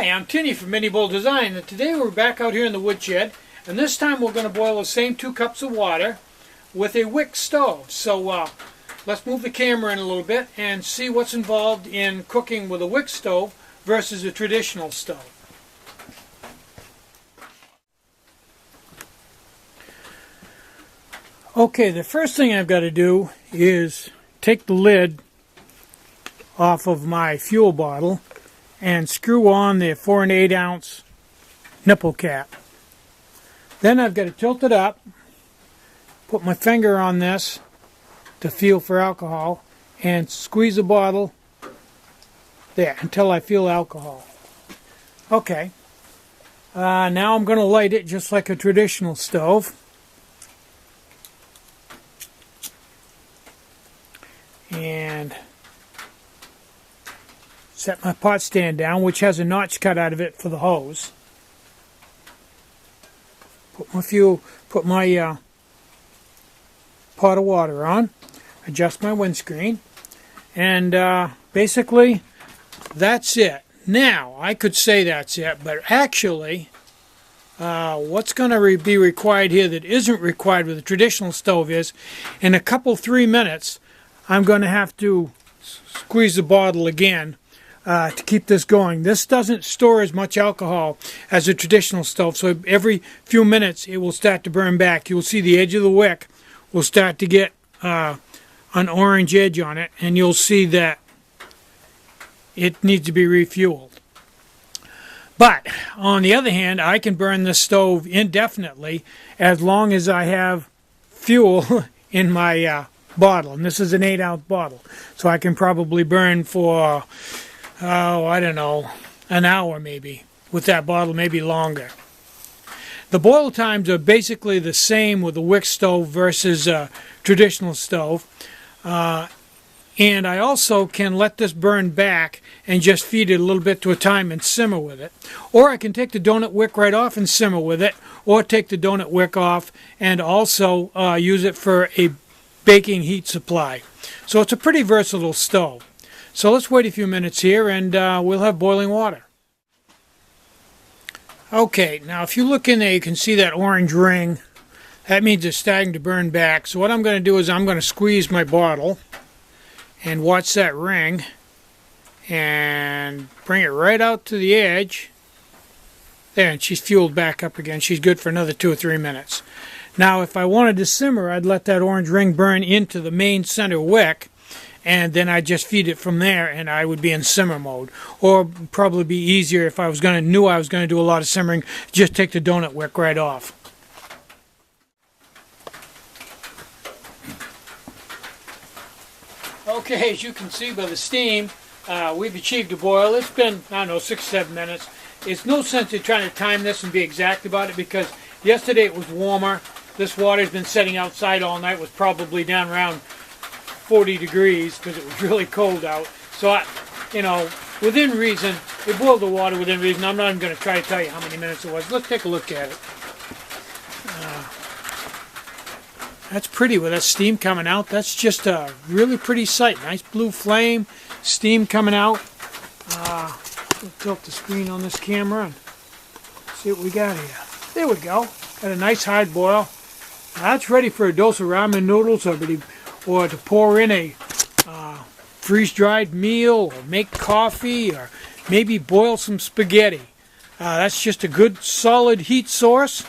Hi, I'm Tinny from minibulldesign, and today we're back out here in the woodshed, and this time we're going to boil the same 2 cups of water with a Wick stove. So let's move the camera in a little bit and see what's involved in cooking with a Wick stove versus a traditional stove. Okay, the first thing I've got to do is take the lid off of my fuel bottle and screw on the 4 1/8 ounce nipple cap. Then I've got to tilt it up, put my finger on this to feel for alcohol, and squeeze the bottle there until I feel alcohol. Okay, now I'm going to light it just like a traditional stove. And set my pot stand down, which has a notch cut out of it for the hose. Put my pot of water on, adjust my windscreen, and basically that's it. Now, I could say that's it, but actually what's going to be required here that isn't required with a traditional stove is, in a couple 3 minutes, I'm going to have to squeeze the bottle again to keep this going. This doesn't store as much alcohol as a traditional stove, so every few minutes it will start to burn back. You'll see the edge of the wick will start to get an orange edge on it, and you'll see that it needs to be refueled. But on the other hand, I can burn this stove indefinitely as long as I have fuel in my bottle, and this is an 8-ounce bottle, so I can probably burn for I don't know, an hour maybe with that bottle, maybe longer. The boil times are basically the same with a Wick stove versus a traditional stove, and I also can let this burn back and just feed it a little bit to a time and simmer with it, or I can take the donut wick right off and simmer with it, or take the donut wick off and also use it for a baking heat supply. So it's a pretty versatile stove. So let's wait a few minutes here and we'll have boiling water. Okay, now if you look in there, you can see that orange ring. That means it's starting to burn back. So what I'm going to do is I'm going to squeeze my bottle and watch that ring and bring it right out to the edge. There, and she's fueled back up again. She's good for another 2 or 3 minutes. Now, if I wanted to simmer, I'd let that orange ring burn into the main center wick, and then I'd just feed it from there, and I would be in simmer mode. Or probably be easier if I knew I was going to do a lot of simmering, just take the donut wick right off. Okay, as you can see by the steam, we've achieved a boil. It's been, I don't know, 6 or 7 minutes. It's no sense in trying to time this and be exact about it, because yesterday it was warmer. This water's been sitting outside all night. It was probably down around 40 degrees because it was really cold out. So, within reason, we boiled the water within reason. I'm not even going to try to tell you how many minutes it was. Let's take a look at it. That's pretty with that steam coming out. That's just a really pretty sight. Nice blue flame, steam coming out. We'll tilt the screen on this camera and see what we got here. There we go. Got a nice hard boil. Now that's ready for a dose of ramen noodles, or to pour in a freeze-dried meal, or make coffee, or maybe boil some spaghetti. That's just a good solid heat source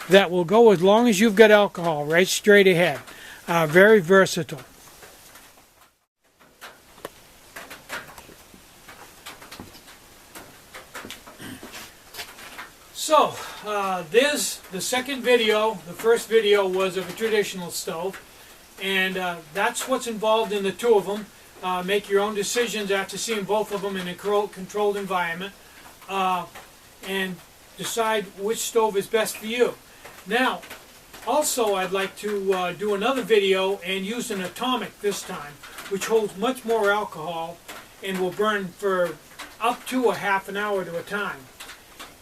that will go as long as you've got alcohol right straight ahead. Very versatile. So, there's the second video. The first video was of a traditional stove, and that's what's involved in the 2 of them. Make your own decisions after seeing both of them in a controlled environment, and decide which stove is best for you. Now, also I'd like to do another video and use an atomic this time, which holds much more alcohol and will burn for up to a half an hour at a time.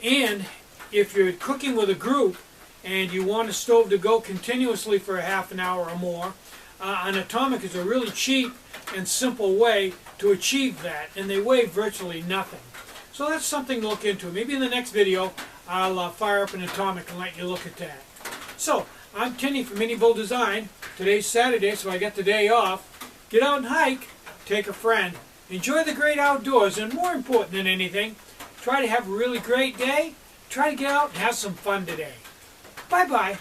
And if you're cooking with a group and you want a stove to go continuously for a half an hour or more, an atomic is a really cheap and simple way to achieve that, and they weigh virtually nothing. So that's something to look into. Maybe in the next video I'll fire up an atomic and let you look at that. So, I'm Tinny from minibulldesign. Today's Saturday, so I get the day off. Get out and hike, take a friend, enjoy the great outdoors, and more important than anything, try to have a really great day. Try to get out and have some fun today. Bye-bye.